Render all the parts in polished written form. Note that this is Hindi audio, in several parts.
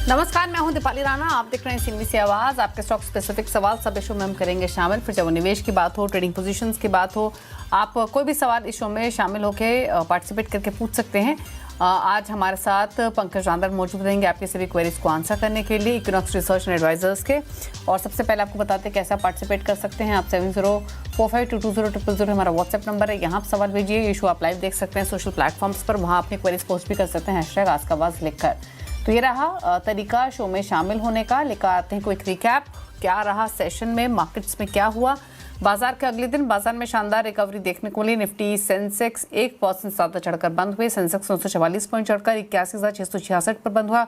नमस्कार, मैं हूं दीपाली राणा। आप देख रहे हैं सीएनबीसी आवाज। आपके स्टॉक स्पेसिफिक सवाल सब शो में हम करेंगे शामिल। फिर जब निवेश की बात हो, ट्रेडिंग पोजीशंस की बात हो, आप कोई भी सवाल इस शो में शामिल होकर पार्टिसिपेट करके पूछ सकते हैं। आज हमारे साथ पंकज रांदर मौजूद रहेंगे आपके सभी क्वेरीज को आंसर करने के लिए, इक्विनॉक्स रिसर्च एंड एडवाइजर्स के। और सबसे पहले आपको बताते हैं कैसे आप पार्टिसिपेट कर सकते हैं। आप 7045220000 हमारा व्हाट्सएप नंबर है, यहाँ आप सवाल भेजिए। ये शो आप लाइव देख सकते हैं सोशल प्लेटफॉर्म्स पर, वहाँ अपनी क्वेरीज पोस्ट भी कर सकते हैं #आस्क-आवाज लिखकर। तो ये रहा तरीका शो में शामिल होने का। लेकर आते हैं क्विक रिकैप, क्या रहा सेशन में, मार्केट्स में क्या हुआ। बाजार के अगले दिन बाजार में शानदार रिकवरी देखने को मिली। निफ्टी सेंसेक्स 1% ज्यादा चढ़कर बंद हुए। सेंसेक्स 944 पॉइंट चढ़कर 81,666 पर बंद हुआ।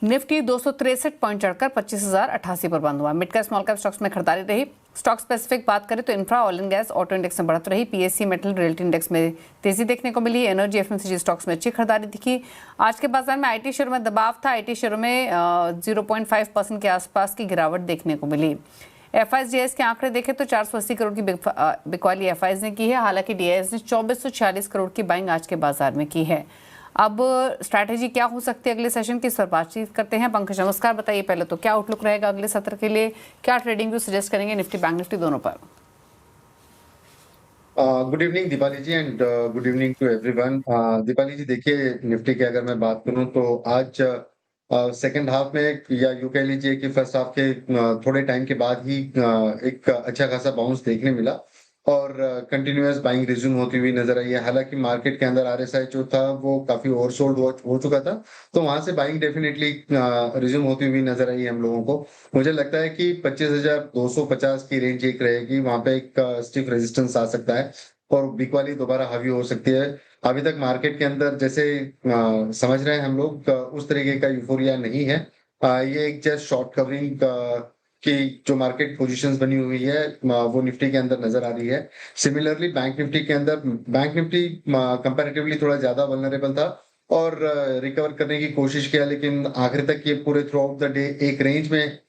निफ्टी 263 पॉइंट चढ़कर 25,088 पर बंद हुआ। Mid cap small cap stocks में खरीदारी रही। स्टॉक स्पेसिफिक बात करें तो infra, oil and gas, auto index में बढ़त रही। पीएससी मेटल रियल्टी इंडेक्स में तेजी देखने को मिली। एनर्जी, एफएमसीजी स्टॉक्स में अच्छी खरीदारी दिखी। आज के बाजार में आईटी शेयरों में दबाव था। आईटी शेयरों में 0.5% के आसपास की गिरावट देखने को मिली। एफआईएस के आंकड़े देखें तो 480 करोड़ की बिकवाली एफआईएस ने की है। हालांकि डीआईएस ने 2446 करोड़ की बाइंग आज के बाजार में की है। अब स्ट्रैटेजी क्या हो सकती है अगले सेशन की, इस पर बातचीत करते हैं। पंकज नमस्कार, बताइए पहले तो क्या आउटलुक रहेगा अगले सत्र के लिए, क्या ट्रेडिंग व्यू सजेस्ट करेंगे निफ्टी बैंक निफ्टी दोनों पर। Good evening Deepali ji and good evening to everyone. Deepali ji देखिए, निफ्टी की अगर मैं बात करूं तो आज सेकंड हाफ में या यूं कह लीजिए कि फर्स्ट हाफ के थोड़े टाइम के बाद ही एक अच्छा खासा बाउंस देखने मिला और कंटिन्यूअस बाइंग रिज्यूम होती हुई नजर आई है। हालांकि मार्केट के अंदर आरएसआई जो था वो काफी ओवरसोल्ड हो चुका था, तो वहां से बाइंग डेफिनेटली रिज्यूम होती हुई नजर आई हम लोगों को। मुझे लगता है कि 25,250 की रेंज एक रहेगी, वहां पे एक स्टिफ रेजिस्टेंस आ सकता है और बिक वाली दोबारा हावी हो सकती है। अभी तक मार्केट के अंदर जैसे समझ रहे हैं हम लोग, उस तरीके का यूफोरिया नहीं है। ये एक जस्ट शॉर्ट कवरिंग की जो मार्केट पोजीशंस बनी हुई है वो निफ्टी के अंदर नजर आ रही है। सिमिलरली बैंक निफ्टी के अंदर, बैंक निफ्टी कंपैरेटिवली थोड़ा ज्यादा वल्नरेबल था और रिकवर करने की कोशिश किया, लेकिन आखिर तक ये पूरे थ्रू आउट द डे एक रेंज में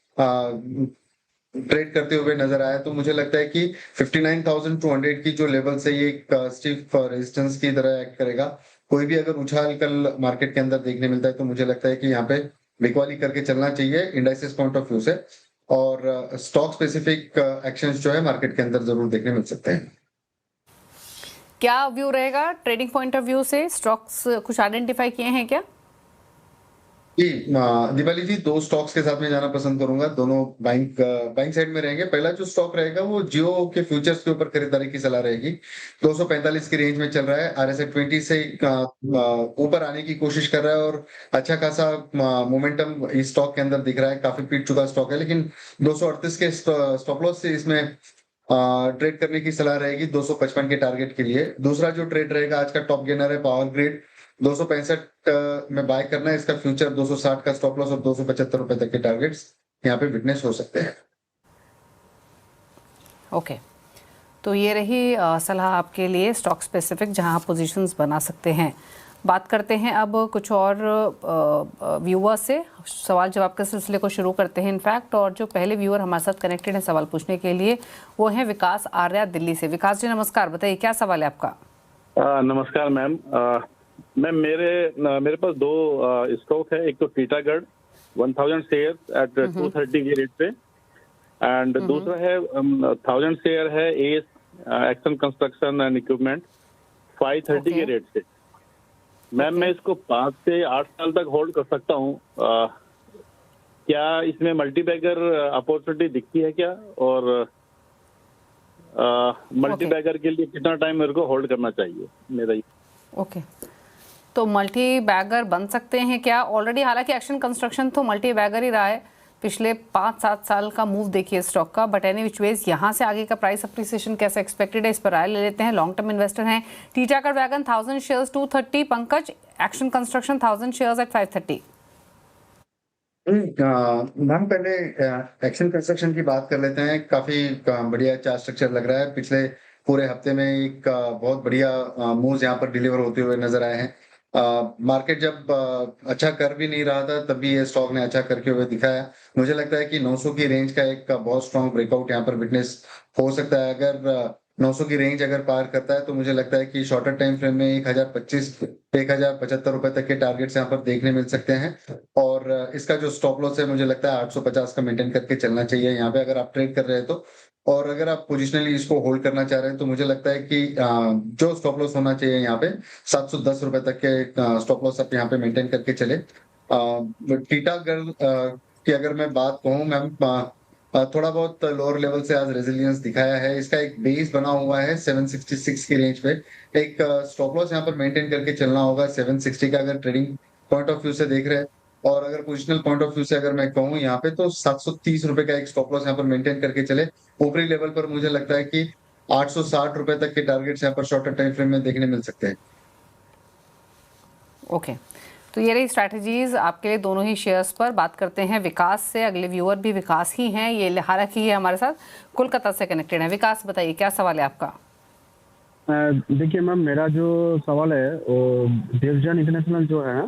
ट्रेड करते हुए नजर आया। तो मुझे लगता है कि 59,200 की जो लेवल से ये एक स्टिफ रेजिस्टेंस की तरह एक्ट करेगा। कोई भी अगर उछाल कल मार्केट के अंदर देखने मिलता है तो मुझे लगता है कि यहाँ पे बिकवाली करके चलना चाहिए इंडाइसेस पॉइंट ऑफ व्यू से, और स्टॉक स्पेसिफिक एक्शंस जो है मार्केट के अंदर जरूर देखने मिल सकते हैं। क्या व्यू रहेगा ट्रेडिंग पॉइंट ऑफ व्यू से, स्टॉक्स कुछ आइडेंटिफाई किए हैं क्या? जी दीपाली जी, दो स्टॉक्स के साथ में जाना पसंद करूंगा, दोनों बैंक साइड में रहेंगे। पहला जो स्टॉक रहेगा वो जियो के फ्यूचर्स के ऊपर खरीदारी की सलाह रहेगी। 245 की रेंज में चल रहा है, आरएसआई 20 से ऊपर आने की कोशिश कर रहा है और अच्छा खासा मोमेंटम इस स्टॉक के अंदर दिख रहा है। काफी पीट चुका स्टॉक है, लेकिन 238 के स्टॉप लॉस से इसमें ट्रेड करने की सलाह रहेगी 255 के टारगेट के लिए। दूसरा जो ट्रेड रहेगा आज का टॉप गेनर है पावर ग्रिड, 265 में बाय करना है। इसका फ्यूचर 260 का स्टॉप लॉस और 275 रुपए तक के टारगेट्स यहाँ पे विटनेस हो सकते हैं। ओके, तो ये रही सलाह आपके लिए स्टॉक स्पेसिफिक, जहां आप पोजीशंस बना सकते हैं। बात करते हैं अब कुछ और व्यूअर से, सवाल जवाब के सिलसिले को शुरू करते हैं इनफैक्ट। और जो पहले व्यूअर हमारे साथ कनेक्टेड हैं सवाल पूछने के लिए, वो हैं विकास आर्या दिल्ली से। विकास जी नमस्कार, बताइए क्या सवाल है आपका। नमस्कार मैम। मैम मेरे पास दो स्टॉक है। एक तो टीटागढ़ 1000 शेयर एट 230 के रेट पे, एंड दूसरा है 1000 शेयर है S action construction and equipment 530 के रेट से। मैम मैं इसको 5 से 8 साल तक होल्ड कर सकता हूँ। क्या इसमें मल्टीबैगर अपॉर्चुनिटी दिखती है क्या, और मल्टीबैगर के लिए कितना टाइम मेरे को होल्ड करना चाहिए मेरा? ओके, तो मल्टी बैगर बन सकते हैं क्या ऑलरेडी? हालांकि एक्शन कंस्ट्रक्शन तो मल्टी बैगर ही रहा है पिछले 5-7 साल का मूव देखिए स्टॉक का। बट एनी विच वेज यहाँ से आगे का प्राइस अप्रिसिएशन कैसे एक्सपेक्टेड है, इस पर राय ले लेते हैं। लॉन्ग टर्म इन्वेस्टर हैं। Titagarh wagon 1000 shares 230, Pankaj action construction 1000 shares at 530। Ma'am पहले एक्शन कंस्ट्रक्शन की बात कर लेते हैं। काफी बढ़िया चार्ट स्ट्रक्चर लग रहा है। पिछले पूरे हफ्ते में एक बहुत बढ़िया मूव्स यहाँ पर डिलीवर होते हुए नजर आए हैं। मार्केट जब अच्छा कर भी नहीं रहा था तब भी ये स्टॉक ने अच्छा करके हुए दिखाया। मुझे लगता है कि 900 की रेंज का एक बहुत स्ट्रॉन्ग ब्रेकआउट यहाँ पर विटनेस हो सकता है। अगर 900 की रेंज अगर पार करता है तो मुझे लगता है कि शॉर्टर टाइम फ्रेम में 1075 तक के टारगेट्स यहाँ पर देखने मिल सकते हैं। और इसका जो स्टॉप लॉस है मुझे लगता है 850 का मेंटेन करके चलना चाहिए यहाँ पे अगर आप ट्रेड कर रहे हैं तो। और अगर आप पोजिशनली इसको होल्ड करना चाह रहे हैं तो मुझे लगता है कि जो स्टॉप लॉस होना चाहिए यहाँ पे 710 रुपए तक के स्टॉप लॉस आप यहाँ पे मेंटेन करके चले। टीटागढ़ की अगर मैं बात कहूँ मैम, थोड़ा बहुत लोअर लेवल से आज रेजिलियंस दिखाया है। इसका एक बेस बना हुआ है 766 की रेंज पे। एक स्टॉप लॉस यहाँ पर मेंटेन करके चलना होगा 760 का अगर ट्रेडिंग पॉइंट ऑफ व्यू से देख रहे हैं। और अगर पोजिशनल पॉइंट ऑफ व्यू से अगर मैं कहूँ यहाँ पे तो 730 रुपए का एक स्टॉप लॉस यहाँ पर मेंटेन करके चले। ऊपरी लेवल पर मुझे लगता है कि 860 रुपए तक के टारगेट्स यहाँ पर शॉर्टर टाइम फ्रेम में देखने मिल सकते हैं। ओके, तो ये रही स्ट्रैटेजीज आपके लिए दोनों ही शेयर्स पर। बात करते हैं विकास से। अगले व्यूअर भी विकास ही हैं, ये हालांकि ये हमारे साथ कोलकाता से कनेक्टेड है। विकास बताइए क्या सवाल है आपका? देखिए मैम, मेरा जो सवाल है वो देवजन इंटरनेशनल जो है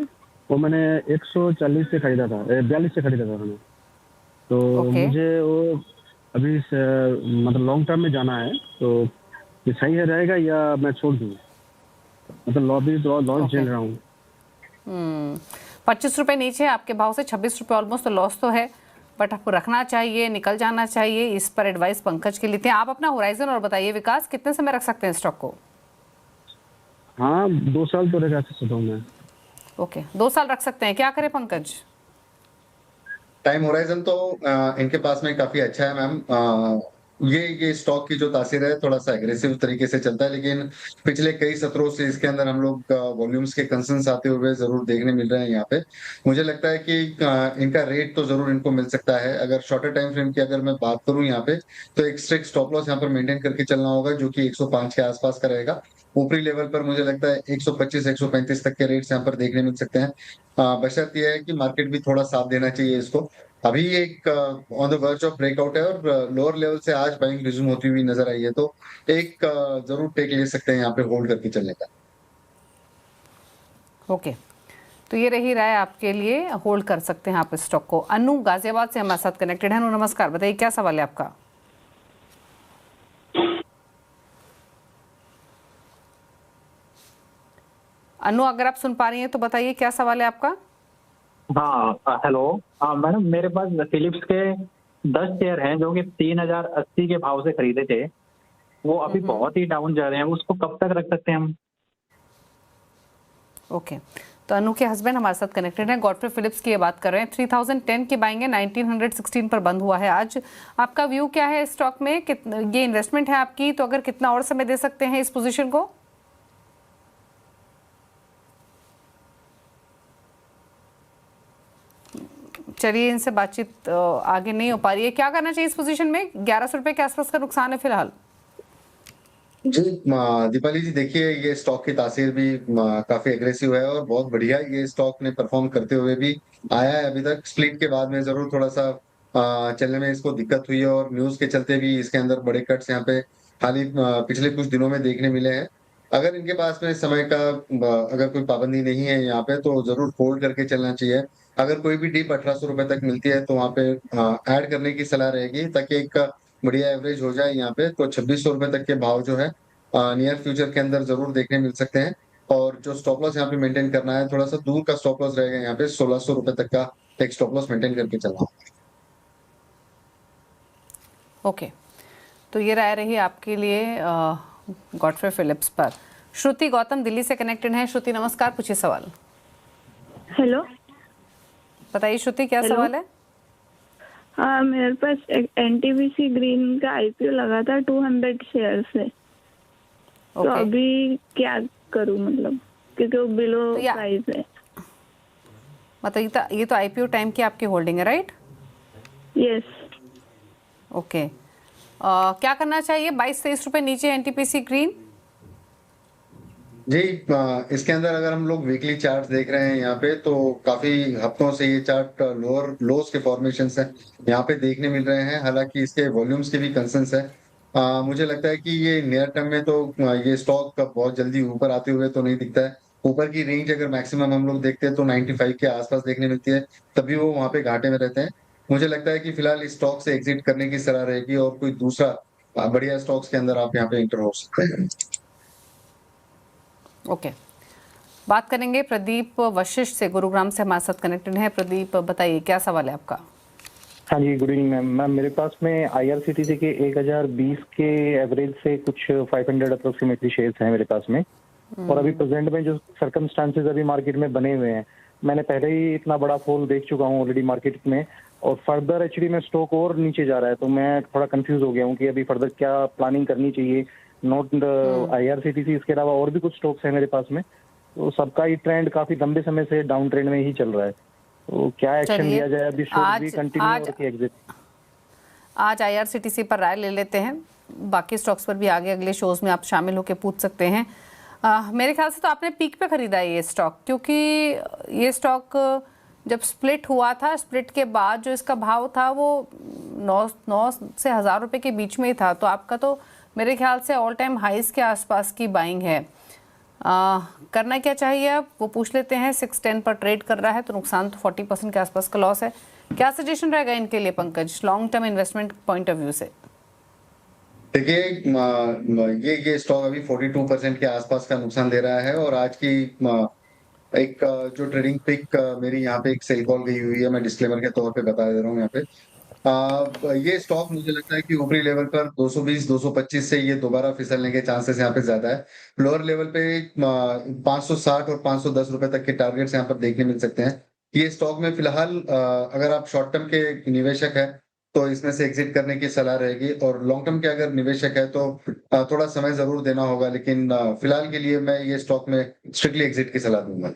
वो मैंने 140 से खरीदा था, 42 से खरीदा था मैंने। तो Okay. मुझे वो अभी मतलब लॉन्ग टर्म में जाना है, तो ये सही है रहेगा या मैं छोड़ दूँ? मतलब लॉस झेल रहा हूँ। 25 रुपये नीचे आपके भाव से 26 रुपये ऑलमोस्ट तो लॉस तो है, बट आपको रखना चाहिए, निकल जाना चाहिए। इस पर एडवाइस पंकज के लिए थे। आप अपना होराइजन और बताइए विकास, कितने समय रख सकते हैं स्टॉक को? हाँ, 2 साल तो रखा सकता हूँ मैं। ओके, 2 साल रख सकते हैं। क्या करें पंकज? टाइम होराइजन तो इनके पास में काफी अच्छा है मैम। ये स्टॉक की जो तासीर है थोड़ा सा एग्रेसिव तरीके से चलता है, लेकिन पिछले कई सत्रों से इसके अंदर हम लोग वॉल्यूम्स के कंसर्न्स आते हुए जरूर देखने मिल रहे हैं यहाँ पे। मुझे लगता है कि इनका रेट तो जरूर इनको मिल सकता है। अगर शॉर्टर टाइम फ्रेम की अगर मैं बात करूं यहाँ पे तो एक स्ट्रिक्ट स्टॉप लॉस यहाँ पर मेंटेन करके चलना होगा जो कि 105 के आसपास का रहेगा। ऊपरी लेवल पर मुझे लगता है 125 135 तक के रेट्स यहाँ पर देखने मिल सकते हैं। बशर्ते यह है कि मार्केट भी थोड़ा साथ देना चाहिए इसको। अभी एक on the verge of breakout है और लोअर लेवल से आज बाइंग रिज्यूम होती हुई नजर आई है, तो एक जरूर टेक ले सकते हैं यहाँ पे होल्ड करके चलने का। ओके, तो ये रही राय आपके लिए, होल्ड कर सकते हैं आप इस स्टॉक को। अनु गाजियाबाद से हमारे साथ कनेक्टेड है। अनु नमस्कार, बताइए क्या सवाल है आपका? अनु अगर आप सुन पा रही हैं तो बताइए क्या सवाल है आपका? हाँ हेलो। हाँ मैडम, मेरे पास फिलिप्स के 10 शेयर हैं जो कि 3080 के भाव से खरीदे थे। वो अभी बहुत ही डाउन जा रहे हैं, उसको कब तक रख सकते हैं हम? ओके, तो अनु के हस्बैंड हमारे साथ कनेक्टेड हैं, गॉडफ्रे फिलिप्स की ये बात कर रहे हैं। 3010 की बाइंग है, 1916 पर बंद हुआ है आज। आपका व्यू क्या है स्टॉक में? ये इन्वेस्टमेंट है आपकी, तो अगर कितना और समय दे सकते हैं इस पोजीशन को? चलिए, इनसे बातचीत आगे नहीं हो पा रही है। क्या करना चाहिए इस पोजीशन में? 1100 रुपए के आसपास का नुकसान है फिलहाल। जी दीपाली जी, देखिए ये स्टॉक की तासीर भी काफी एग्रेसिव है और बहुत बढ़िया ये स्टॉक ने परफॉर्म करते हुए भी आया है अभी तक। स्प्लिट के बाद में जरूर थोड़ा सा चलने में इसको दिक्कत हुई है और न्यूज के चलते भी इसके अंदर बड़े कट्स यहाँ पे हाल ही पिछले कुछ दिनों में देखने मिले हैं। अगर इनके पास में समय का अगर कोई पाबंदी नहीं है यहाँ पे तो जरूर होल्ड करके चलना चाहिए। अगर कोई भी डीप 1800 रुपए तक मिलती है तो वहाँ पे ऐड करने की सलाह रहेगी ताकि एक बढ़िया एवरेज हो जाए यहाँ पे। तो 2600 रुपए तक के भाव जो है नियर फ्यूचर के अंदर जरूर देखने मिल सकते हैं। और जो स्टॉप लॉस यहाँ पे मेंटेन करना है, थोड़ा सा दूर का स्टॉप लॉस रहेगा यहाँ पे 1600 रुपए तक का एक स्टॉप लॉस मेंटेन करके चलना होगा। ओके, तो ये राय रही आपके लिए गॉडफ्रे फिलिप्स पर। श्रुति गौतम दिल्ली से कनेक्टेड हैं। श्रुति नमस्कार, पूछिए सवाल। हेलो, बताइए श्रुति क्या सवाल है? हाँ, मेरे पास एक एनटीपीसी ग्रीन का आईपीओ लगा था 200 शेयर से। तो ओके, अभी क्या करूं, मतलब क्योंकि वो बिलो तो प्राइस है। मतलब ये तो आईपीओ टाइम की आपकी होल्डिंग है, राइट? यस। ओके, क्या करना चाहिए? 22-23 रुपए नीचे एनटीपीसी ग्रीन। जी इसके अंदर अगर हम लोग वीकली चार्ट देख रहे हैं यहाँ पे तो काफी हफ्तों से ये चार्ट लोअर लोस के फॉर्मेशन है यहाँ पे देखने मिल रहे हैं। हालांकि इसके वॉल्यूम्स के भी कंसर्न्स है। मुझे लगता है कि ये नियर टर्म में तो ये स्टॉक बहुत जल्दी ऊपर आते हुए तो नहीं दिखता है। ऊपर की रेंज अगर मैक्सिमम हम लोग देखते हैं तो 95 के आसपास देखने मिलती है, तभी वो वहां पे घाटे में रहते हैं। मुझे लगता है कि फिलहाल इस स्टॉक से एग्जिट करने की सलाह रहेगी और कोई दूसरा बढ़िया स्टॉक्स के अंदर आप यहाँ पे इंटर हो सकते हैं। ओके, बात करेंगे प्रदीप वशिष्ठ से, गुरुग्राम से हमारे साथ कनेक्टेड है। प्रदीप बताइए क्या सवाल है आपका। हाँ जी, गुड इवनिंग मैम। मैम मेरे पास में IRCTC के 1020 के एवरेज से कुछ 500 अप्रोक्सीमेटली शेयर्स हैं मेरे पास में। और अभी प्रेजेंट में जो सर्कमस्टांसेस अभी मार्केट में बने हुए हैं, मैंने पहले ही इतना बड़ा फॉल देख चुका हूँ ऑलरेडी मार्केट में, और फर्दर एक्चुअली में स्टॉक और नीचे जा रहा है, तो मैं थोड़ा कंफ्यूज हो गया हूँ कि अभी फर्दर क्या प्लानिंग करनी चाहिए। नॉट IRCTC, इसके अलावा और भी कुछ स्टॉक्स हैं मेरे पास में, तो सबका ही ट्रेंड काफी लंबे समय से डाउन ट्रेंड में ही चल रहा है, तो क्या एक्शन चलिए, लिया जाए अभी? शुड बी कंटिन्यू और की एग्जिट? आज IRCTC पर राय ले लेते हैं, बाकी स्टॉक्स पर भी आगे अगले शोज में आप शामिल होकर पूछ सकते हैं। मेरे ख्याल से तो आपने पीक पे खरीदा है ये स्टॉक, क्योंकि ये स्टॉक जब स्प्लिट हुआ था, स्प्लिट के बाद जो इसका भाव था वो 9 से 1000 रुपये के बीच में ही था, तो आपका तो मेरे ख्याल से ऑल टाइम हाइज के आसपास की बाइंग है। करना क्या चाहिए अब वो पूछ लेते हैं। 610 पर ट्रेड कर रहा है, तो नुकसान तो 40% के आसपास का लॉस है। क्या सजेशन रहेगा इनके लिए Pankaj, long term investment point of view से? देखिए, ये स्टॉक अभी 42% के आसपास का नुकसान दे रहा है, और आज की एक जो ट्रेडिंग पिक मेरी यहाँ पे एक सेल कॉल गई हुई है, मैं डिस्क्लेमर के तौर पे बता दे रहा हूँ यहाँ पे। ये स्टॉक मुझे लगता है कि ऊपरी लेवल पर 220-225 से ये दोबारा फिसलने के चांसेस यहाँ पे ज्यादा है। लोअर लेवल पे 560 और 510 रुपए तक के टारगेट्स यहाँ पर देखने मिल सकते हैं। ये स्टॉक में फिलहाल अगर आप शॉर्ट टर्म के निवेशक है तो इसमें से एग्जिट करने की सलाह रहेगी, और लॉन्ग टर्म के अगर निवेशक है तो थोड़ा समय जरूर देना होगा, लेकिन फिलहाल के लिए मैं ये स्टॉक में स्ट्रिक्टली एग्जिट की सलाह दूंगा।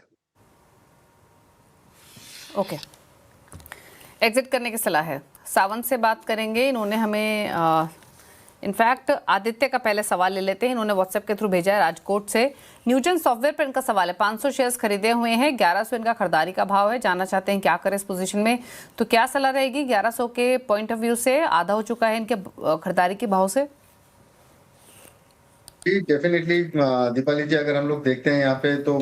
ओके, एग्जिट करने की सलाह है। सावंत से बात करेंगे, इन्होंने हमें इनफैक्ट आदित्य का पहले सवाल ले लेते हैं, इन्होंने व्हाट्सएप के थ्रू भेजा है राजकोट से। न्यूजन सॉफ्टवेयर पर इनका सवाल है, 500 शेयर्स खरीदे हुए हैं, 1100 इनका खरीदारी का भाव है, जानना चाहते हैं क्या करें इस पोजीशन में, तो क्या सलाह रहेगी 1100 के पॉइंट ऑफ व्यू से? आधा हो चुका है इनके खरीदारी के भाव से। जी डेफिनेटली दीपाली जी, अगर हम लोग देखते हैं यहाँ पे तो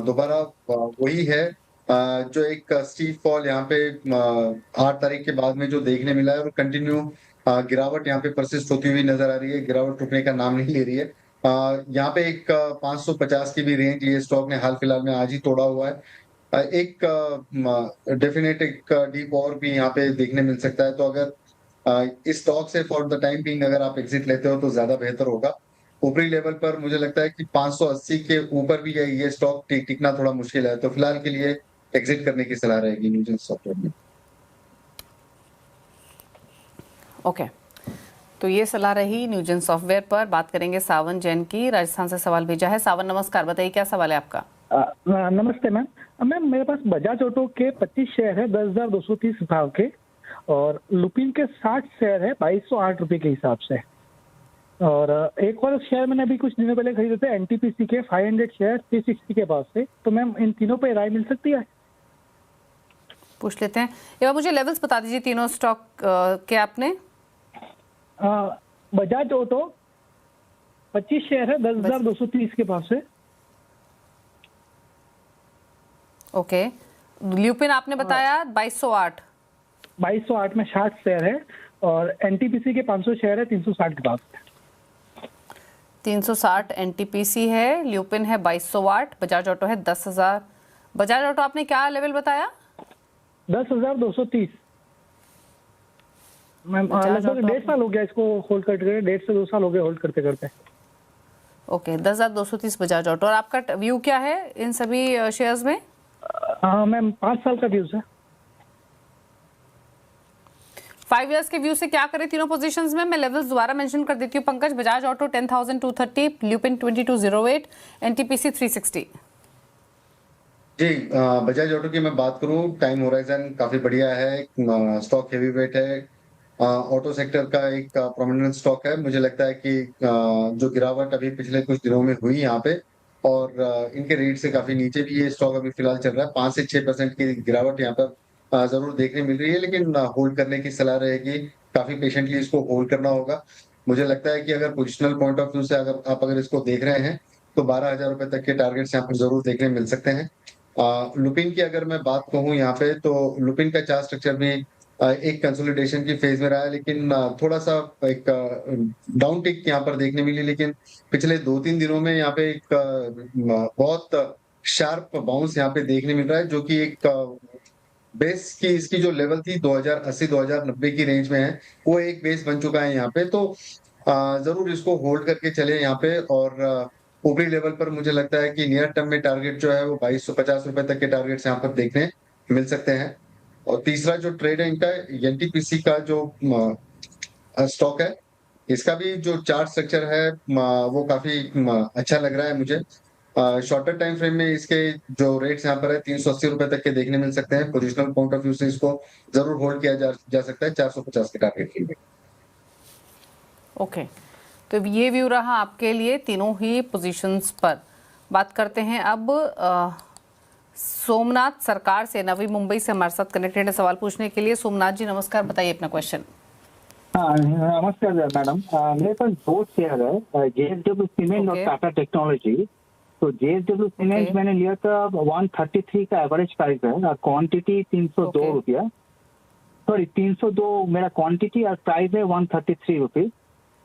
दोबारा वही है जो एक स्टीप फॉल यहाँ पे 8 तारीख के बाद में जो देखने मिला है, और कंटिन्यू गिरावट यहाँ पे परसिस्ट होती हुई नजर आ रही है, गिरावट रुकने का नाम नहीं ले रही है। यहाँ पे एक 550 की भी रेंज ये स्टॉक ने हाल फिलहाल में आज ही तोड़ा हुआ है। एक डेफिनेट एक डीप और भी यहाँ पे देखने मिल सकता है, तो अगर इस स्टॉक से फॉर द टाइम बीइंग अगर आप एग्जिट लेते हो तो ज्यादा बेहतर होगा। ऊपरी लेवल पर मुझे लगता है कि 580 के ऊपर भी ये स्टॉक टिकना थोड़ा मुश्किल है, तो फिलहाल के लिए एग्जिट करने की सलाह रहेगी न्यूजन सॉफ्टवेयर में। ओके, तो ये सलाह रही न्यूजन सॉफ्टवेयर पर। बात करेंगे सावन जैन की, राजस्थान से सवाल भेजा है। सावन नमस्कार, बताइए क्या सवाल है आपका। नमस्ते मैम। मैम मेरे पास बजाज ऑटो के 25 शेयर है 10,230 भाव के, और लुपिन के 60 शेयर है 2208 रुपए के हिसाब से, और एक और शेयर मैंने अभी कुछ दिनों पहले खरीदे थे NTPC के 500 शेयर 360 के पास से, तो मैम इन तीनों पे राय मिल सकती है? पूछ लेते हैं। ये मुझे लेवल्स बता दीजिए तीनों स्टॉक के आपने। बजाज ऑटो 25 शेयर है 10,230 के पास से। ओके, ल्यूपिन आपने बताया 2208। 2208 में 60 शेयर है, और NTPC के 500 शेयर है 360 के पास। 360 NTPC है, ल्यूपिन है 2208, बजाज ऑटो है 10,000। बजाज ऑटो आपने क्या लेवल बताया? 10,230। मैम लगभग 1.5 साल हो गया इसको होल्ड करते करते, 1.5 से 2 साल हो गए होल्ड करते करते। Okay, 10,230 Bajaj auto. और आपका व्यू क्या है इन सभी शेयर्स में? हाँ मैम, 5 साल का व्यूज है। 5 इयर्स के व्यू से क्या करें तीनों पोजीशंस में? मैं लेवल्स दोबारा मेंशन कर देती हूँ Pankaj. Bajaj auto 10,230, lupin 2208, NTPC 360। जी बजाज ऑटो की मैं बात करूं, टाइम होराइजन काफी बढ़िया है, स्टॉक हेवी वेट है, ऑटो सेक्टर का एक प्रोमिनेंट स्टॉक है। मुझे लगता है कि जो गिरावट अभी पिछले कुछ दिनों में हुई यहाँ पे, और इनके रेट से काफी नीचे भी ये स्टॉक अभी फिलहाल चल रहा है, 5 से 6% की गिरावट यहाँ पर जरूर देखने मिल रही है, लेकिन होल्ड करने की सलाह रहेगी, काफी पेशेंटली इसको होल्ड करना होगा। मुझे लगता है कि अगर पोजिशनल पॉइंट ऑफ व्यू से अगर इसको देख रहे हैं तो 12,000 रुपए तक के टारगेट्स यहाँ पर जरूर देखने मिल सकते हैं। लुपिन की अगर मैं बात कहूँ यहाँ पे, तो लुपिन का चार्ट स्ट्रक्चर भी एक कंसोलिडेशन की फेज में रहा है, लेकिन थोड़ा सा एक डाउन टिक यहाँ पर देखने मिली, लेकिन पिछले 2-3 दिनों में यहाँ पे एक बहुत शार्प बाउंस यहाँ पे देखने मिल रहा है, जो कि एक बेस की इसकी जो लेवल थी 2080-2090 की रेंज में है, वो एक बेस बन चुका है यहाँ पे। तो जरूर इसको होल्ड करके चले यहाँ पे, और ऊपरी लेवल पर मुझे लगता है कि नियर टर्म में टारगेट जो है वो 2250 रुपए तक के टारगेट्स यहाँ पर देखने मिल सकते हैं। और तीसरा जो ट्रेड है इनका, एनटीपीसी का जो स्टॉक है, इसका भी जो चार्ट स्ट्रक्चर है वो काफी अच्छा लग रहा है मुझे। शॉर्टर टाइम फ्रेम में इसके जो रेट्स यहाँ पर है 380 रुपए तक के देखने मिल सकते हैं। पोजिशनल पॉइंट ऑफ व्यू से इसको जरूर होल्ड किया जा सकता है 450 के टारगेट के लिए। ओके, तो ये व्यू रहा आपके लिए तीनों ही पोजीशंस पर। बात करते हैं अब सोमनाथ सरकार से, नवी मुंबई से हमारे साथ कनेक्टेड है सवाल पूछने के लिए। सोमनाथ जी नमस्कार, बताइए अपना क्वेश्चन। हाँ नमस्कार मैडम, मेरे पास दो शेयर है, जेएसडब्ल्यू सीमेंट और Okay. टाटा टेक्नोलॉजी। तो जेएसडब्ल्यू सीमेंट Okay. मैंने लिया था 133 का एवरेज प्राइस है, क्वांटिटी 302 Okay. रुपया, सॉरी 302 मेरा क्वांटिटी और प्राइस है 133 रुपीज।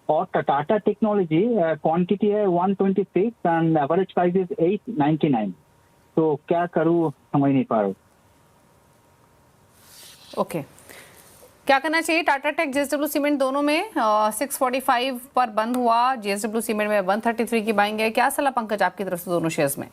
और टाटा टेक्नोलॉजी क्वांटिटी है 126 एंड एवरेज प्राइस इज 899। तो क्या करूँ समझ नहीं पा रहा हूँ। ओके, क्या करना चाहिए? टाटा टेक जेएसडब्ल्यू सीमेंट दोनों में 645 पर बंद हुआ, जेएसडब्ल्यू सीमेंट में 133 की बाइंग है। क्या सलाह पंकज आपकी तरफ से दोनों शेयर्स में?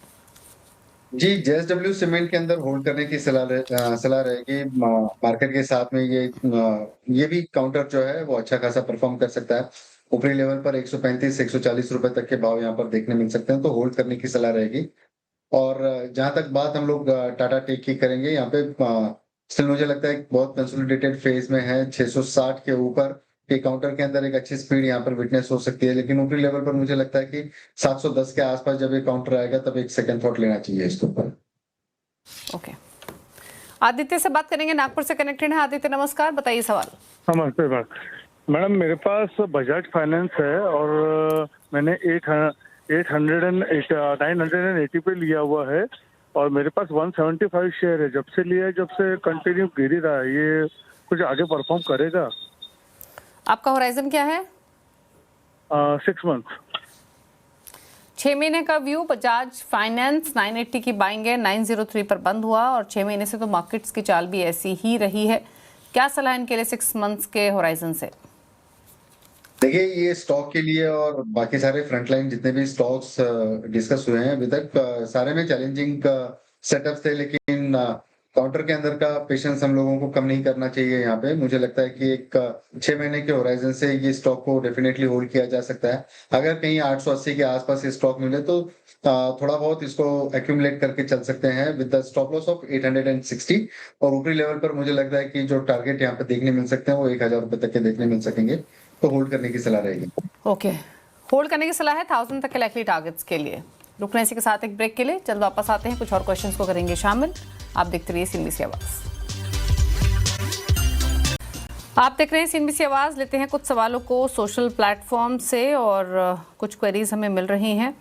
जी, जेएसडब्ल्यू सीमेंट के अंदर होल्ड करने की सलाह रहेगी। मार्केट के साथ में ये भी काउंटर जो है वो अच्छा खासा परफॉर्म कर सकता है। ऊपरी लेवल पर 135-140 रुपए तक के भाव यहाँ पर देखने मिल सकते हैं, तो होल्ड करने की सलाह रहेगी। और जहां तक बात हम लोग टाटा टेक की करेंगे, यहाँ पे स्टिल मुझे लगता है बहुत कंसोलिडेटेड फेज में है। 660 के ऊपर के काउंटर के अंदर एक अच्छी स्पीड यहाँ पर विटनेस हो सकती है, लेकिन ऊपरी लेवल पर मुझे लगता है कि 710 के आसपास जब ये काउंटर आएगा तब एक सेकंड थॉट लेना चाहिए इसके ऊपर। ओके, आदित्य से बात करेंगे, नागपुर से कनेक्टेड है। आदित्य नमस्कार, बताइए सवाल। नमस्ते मैडम, मेरे पास बजाज फाइनेंस है और मैंने 980 पे लिया हुआ है और मेरे पास 175 शेयर है। जब से लिया है, जब से कंटिन्यू गिर ही रहा है, ये कुछ आगे परफॉर्म करेगा? आपका होराइजन क्या है? 6 मंथ। 6 महीने का व्यू। बजाज फाइनेंस 980 की बाइंग है, 903 पर बंद हुआ और 6 महीने से तो मार्केट्स की चाल भी ऐसी ही रही है। क्या सलाह इनके लिए 6 मंथ्स के होराइजन से? देखिए, ये स्टॉक के लिए और बाकी सारे फ्रंटलाइन जितने भी स्टॉक्स डिस्कस हुए हैं अभी तक, सारे में चैलेंजिंग सेटअप थे, लेकिन काउंटर के अंदर का पेशेंस हम लोगों को कम नहीं करना चाहिए। यहाँ पे मुझे लगता है कि एक 6 महीने के होराइजन से ये स्टॉक को डेफिनेटली होल्ड किया जा सकता है। अगर कहीं 880 के आसपास ये स्टॉक मिले तो थोड़ा बहुत इसको एक्यूमुलेट करके चल सकते हैं with the stop loss of 860। और ऊपरी लेवल पर मुझे लगता है कि जो टारगेट यहाँ पे देखने मिल सकते हैं वो 1000 रुपए तक के देखने मिल सकेंगे, तो होल्ड करने की सलाह रहेगी। ओके, होल्ड करने की सलाह है 1000 तक के लाइकली टारगेट्स के लिए। रुकने इसी के साथ एक ब्रेक के लिए, जल्द वापस आते हैं, कुछ और क्वेश्चंस को करेंगे शामिल। आप देखते रहिए सीएनबीसी आवाज। आप देख रहे हैं सीएनबीसी आवाज। लेते हैं कुछ सवालों को सोशल प्लेटफॉर्म से और कुछ क्वेरीज हमें मिल रही हैं।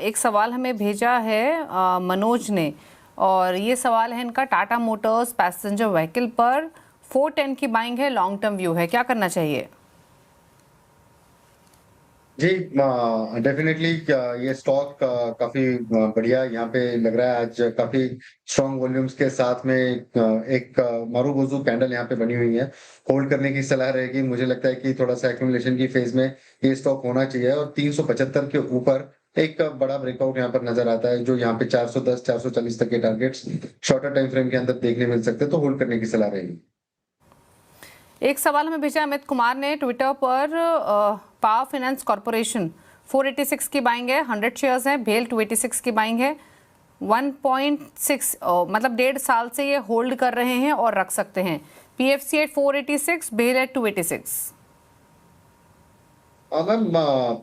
एक सवाल हमें भेजा है मनोज ने, और ये सवाल है इनका, टाटा मोटर्स पैसेंजर व्हीकल पर 410 की बाइंग है, लॉन्ग टर्म व्यू है, क्या करना चाहिए? जी, डेफिनेटली ये स्टॉक काफी बढ़िया यहाँ पे लग रहा है। आज काफी स्ट्रॉन्ग वॉल्यूम्स के साथ में एक मारूबोजू कैंडल यहाँ पे बनी हुई है। होल्ड करने की सलाह रहेगी। मुझे लगता है कि थोड़ा सा एक्यूमुलेशन की फेज में ये स्टॉक होना चाहिए, और 375 के ऊपर एक बड़ा ब्रेकआउट यहाँ पर नजर आता है, जो यहाँ पे 410-440 तक के टारगेट्स शॉर्टर टाइम फ्रेम के अंदर देखने मिल सकते हैं, तो होल्ड करने की सलाह रहेगी। एक सवाल हमें भेजा अमित कुमार ने ट्विटर पर, पावर फाइनेंस कॉर्पोरेशन 486 की बाइंग है, 100 शेयर्स हैं, भेल 286 की बाइंग है, 1.6 मतलब 1.5 साल से ये होल्ड कर रहे हैं और रख सकते हैं। पीएफसी एट 486, भेल एट 286। मैम,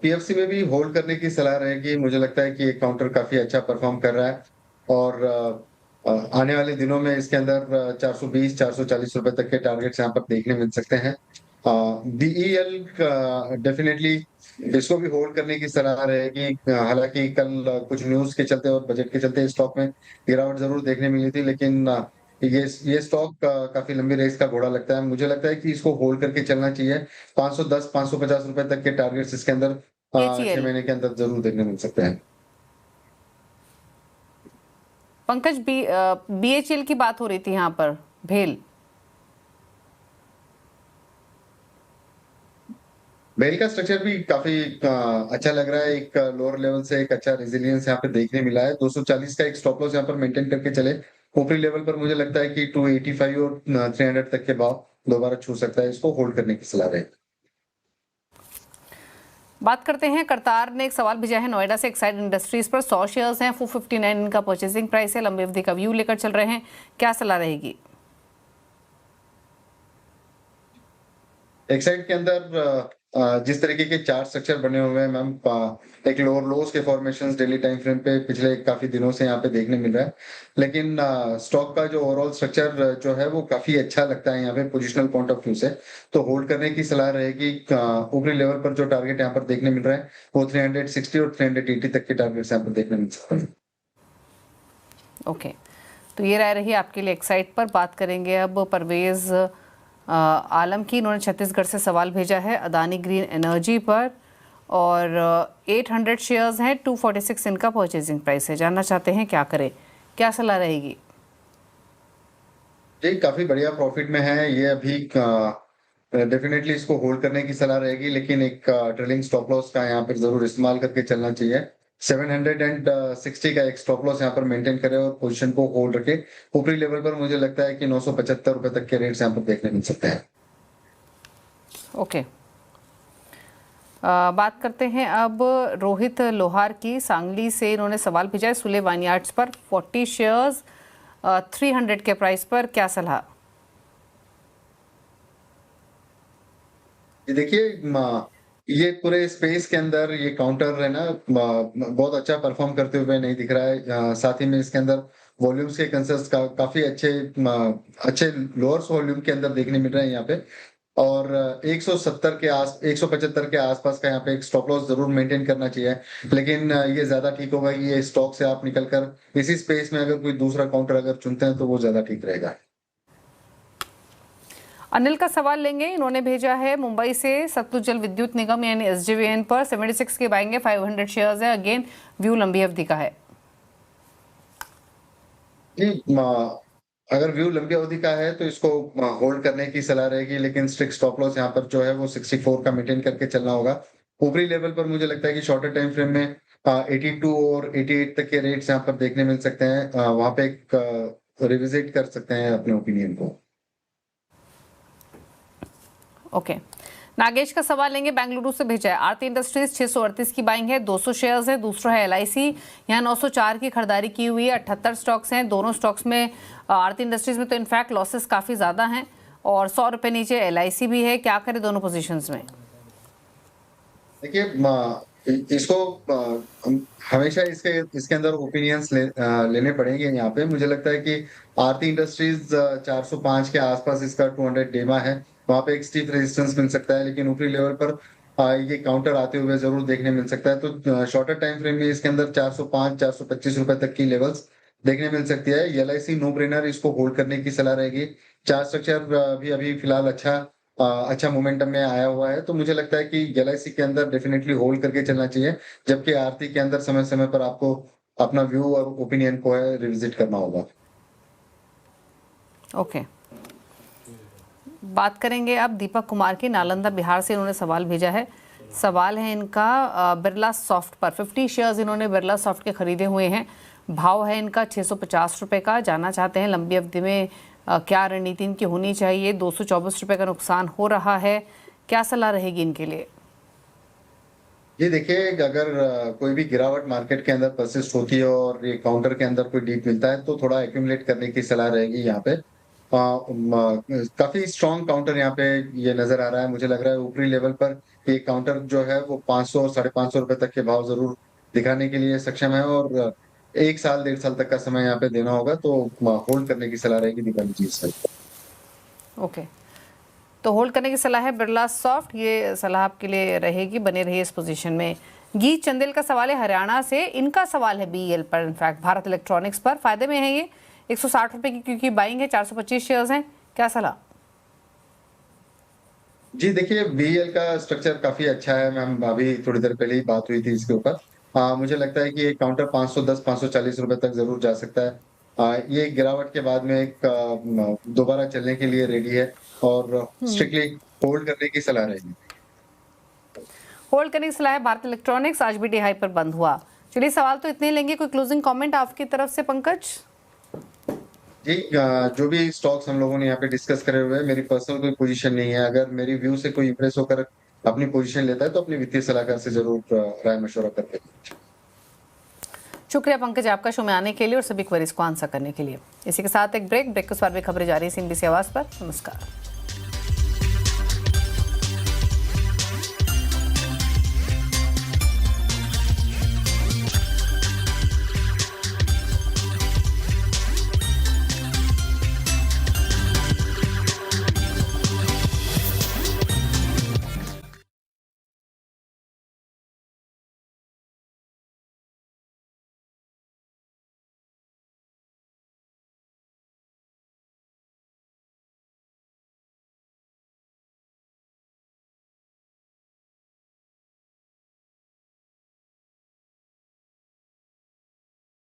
पीएफसी में भी होल्ड करने की सलाह रहेगी। मुझे लगता है कि ये काउंटर काफी अच्छा परफॉर्म कर रहा है, और आने वाले दिनों में इसके अंदर 420-440 रुपए तक के टारगेट्स यहाँ पर देखने मिल सकते हैं। DEL डेफिनेटली इसको भी होल्ड करने की सलाह रहेगी। हालांकि कल कुछ न्यूज के चलते और बजट के चलते स्टॉक में गिरावट जरूर देखने मिली थी, लेकिन ये स्टॉक काफी लंबी रेस का घोड़ा लगता है। मुझे लगता है कि इसको होल्ड करके चलना चाहिए। 510 550 रुपए तक के टारगेट्स इसके अंदर 6 AGL। महीने के अंदर जरूर देखने मिल सकते हैं। पंकज, BHEL की बात हो रही थी यहाँ पर, भेल। बेल का स्ट्रक्चर भी काफी अच्छा लग रहा है। एक लोअर लेवल से एक अच्छा रेजिलियंस यहाँ पे देखने मिला है। 240 का एक स्टॉप लॉस यहाँ पर मेंटेन करके चले। ऊपरी लेवल पर मुझे लगता है कि 285 और 300 तक के भाव दोबारा छू सकता है। इसको होल्ड करने की सलाह रहेगी। बात करते हैं, करतार ने एक सवाल भेजा है नोएडा से। एक्साइड इंडस्ट्रीज पर 100 शेयर्स हैं, 459 इनका परचेसिंग प्राइस है, लंबी अवधि का व्यू लेकर चल रहे हैं, क्या सलाह रहेगी? एक्साइड के अंदर जिस तरीके के चार्ट स्ट्रक्चर बने हुए हैं मैम, एक लोअर लोज के फॉर्मेशंस डेली टाइम फ्रेम पे पिछले काफी दिनों से यहाँ पे देखने मिल रहा है। लेकिन स्टॉक का जो ओवरऑल स्ट्रक्चर जो है वो काफी अच्छा लगता है यहाँ पे पोजिशनल पॉइंट ऑफ व्यू से। तो होल्ड करने की सलाह रहेगी। ऊपरी लेवल पर जो टारगेट यहाँ पर देखने मिल रहा है वो 360 और 380 तक के टारगेट यहाँ पर देखने मिल सकते हैं। ओके, तो ये राय रही आपके लिए एक्साइड पर। बात करेंगे अब परवेज आलम की। इन्होंने छत्तीसगढ़ से सवाल भेजा है अदानी ग्रीन एनर्जी पर, और 800 शेयर्स हैं, 246 इनका परचेजिंग प्राइस है। जानना चाहते हैं क्या करें, क्या सलाह रहेगी? जी, काफी बढ़िया प्रॉफिट में है ये अभी। डेफिनेटली इसको होल्ड करने की सलाह रहेगी, लेकिन एक ट्रेलिंग स्टॉप लॉस का यहाँ पर जरूर इस्तेमाल करके चलना चाहिए। 760 का एक स्टॉप लॉस यहाँ पर मेंटेन करें और पोजीशन को होल्ड रखे। ऊपरी लेवल पर मुझे लगता है कि 975 रुपए तक के रेट्स यहाँ पर देखने मिल सकते हैं। ओके, बात करते हैं अब रोहित लोहार की, सांगली से। इन्होंने सवाल भेजा है सुले वाइनयार्ड्स पर, 40 शेयर्स 300 के प्राइस पर, क्या सलाह? देखिए, ये पूरे स्पेस के अंदर ये काउंटर है ना, बहुत अच्छा परफॉर्म करते हुए नहीं दिख रहा है। साथ ही में इसके अंदर वॉल्यूम्स के कंसर्न्स काफी अच्छे लोअर वॉल्यूम के अंदर देखने मिल रहे हैं यहाँ पे। और 175 के आसपास का यहाँ पे एक स्टॉप लॉस जरूर मेंटेन करना चाहिए। लेकिन ये ज्यादा ठीक होगा कि ये स्टॉक से आप निकलकर इसी स्पेस में अगर कोई दूसरा काउंटर अगर चुनते हैं तो वो ज्यादा ठीक रहेगा। अनिल का सवाल लेंगे। इन्होंने भेजा है मुंबई से सतलुज जल विद्युत निगम यानी SJVN पर, 76 के बाएंगे, 500 शेयर्स है। अगेन व्यू लंबी अवधि का है। अगर व्यू लंबी अवधि का है तो इसको होल्ड करने की सलाह रहेगी, लेकिन स्ट्रिक्ट स्टॉप लॉस यहाँ पर जो है वो 64 का मेंटेन करके चलना होगा। ऊपरी लेवल पर मुझे लगता है कि शॉर्टर टाइम फ्रेम में 82 और 88 तक के रेट्स यहाँ पर देखने मिल सकते हैं। वहां पे एक रिविजिट कर सकते हैं अपने ओपिनियन को। ओके, नागेश का सवाल लेंगे, बेंगलुरु से भेजा है। आरती इंडस्ट्रीज 638 की बाइंग है, 200 शेयर्स है। दूसरा है LIC, यहाँ 904 की खरीदारी की हुई है, 78 स्टॉक्स हैं। दोनों स्टॉक्स में आरती इंडस्ट्रीज में तो इनफैक्ट लॉसेस काफ़ी ज़्यादा हैं, और 100 रुपये नीचे LIC भी है। क्या करें दोनों पोजीशंस में? देखिए, इसको हमेशा इसके अंदर ओपिनियंस लेने पड़ेंगे यहाँ पे। मुझे लगता है कि आरती इंडस्ट्रीज 405 के आसपास इसका 200 डेमा है, वहां पे एक स्टीप रेजिस्टेंस मिल सकता है। लेकिन ऊपरी लेवल पर ये काउंटर आते हुए जरूर देखने मिल सकता है। तो शॉर्टर टाइम फ्रेम में इसके अंदर 405 425 रुपए तक की लेवल्स देखने मिल सकती है। LIC नो ब्रेनर, इसको होल्ड करने की सलाह रहेगी। चार्ट स्ट्रक्चर भी अभी फिलहाल अच्छा मोमेंटम में आया हुआ है। तो मुझे लगता है कि LIC के अंदर डेफिनेटली होल्ड करके चलना चाहिए, जबकि आरती के अंदर समय समय पर आपको अपना व्यू और ओपिनियन को है रिविजिट करना होगा। ओके, बात करेंगे अब दीपक कुमार की, नालंदा बिहार से। इन्होंने सवाल भेजा है। सवाल है इनका बिरला सॉफ्ट पर, 50 शेयर्स इन्होंने बिरला सॉफ्ट के खरीदे हुए हैं। भाव है इनका 650 रुपये का। जानना चाहते हैं लंबी अवधि में क्या रणनीति इनकी होनी चाहिए। 224 रुपये का नुकसान हो रहा है, क्या सलाह रहेगी इनके लिए? ये देखिए, अगर कोई भी गिरावट मार्केट के अंदर परसिस्ट होती है और ये काउंटर के अंदर कोई डीप मिलता है तो थोड़ा एक्यूमुलेट करने की सलाह रहेगी यहाँ पे। काफी स्ट्रॉन्ग काउंटर यहाँ पे ये नजर आ रहा है। मुझे लग रहा है ऊपरी लेवल पर ये काउंटर जो है वो 500 और 550 रुपए तक के भाव जरूर दिखाने के लिए सक्षम है, और 1 साल 1.5 साल तक का समय यहाँ पे देना होगा। तो होल्ड करने की सलाह रहेगी दीपाली जी इस पर। ओके, तो होल्ड करने की सलाह है बिरला सॉफ्ट, ये सलाह आपके लिए रहेगी। बने रहिए इस पोजीशन में। गीत चंदेल का सवाल है हरियाणा से। इनका सवाल है BEL पर, इनफैक्ट भारत इलेक्ट्रॉनिक्स पर। फायदे में है ये, 160 रुपए की क्योंकि बाइंग है, 425 शेयर्स हैं, क्या सलाह? जी देखिए, बीईएल का स्ट्रक्चर काफ़ी अच्छा है मैम, अभी थोड़ी देर पहले ही बात हुई थी इसके ऊपर। मुझे लगता है कि ये काउंटर 510-540 रुपए तक ज़रूर जा सकता है। ये गिरावट के बाद में एक दोबारा चलने के लिए रेडी है और स्ट्रिक्टली होल्ड करने की सलाह रहेगी। होल्ड करने की सलाह है। भारत इलेक्ट्रॉनिक्स आज भी डी हाई पर बंद हुआ। चलिए, सवाल तो इतने लेंगे, कोई क्लोजिंग कमेंट आपकी तरफ से पंकज? जी, जो भी स्टॉक्स हम लोगों ने यहाँ पे डिस्कस करे हुए हैं, मेरी पर्सनल कोई पोजीशन नहीं है। अगर मेरी व्यू से कोई इंप्रेस होकर अपनी पोजीशन लेता है तो अपने वित्तीय सलाहकार से जरूर राय मशवरा करके। शुक्रिया पंकज आपका शो में आने के लिए और सभी क्वेरीज को आंसर करने के लिए। इसी के साथ एक ब्रेक के बाद भी खबरें जारी है CNBC आवाज पर। नमस्कार।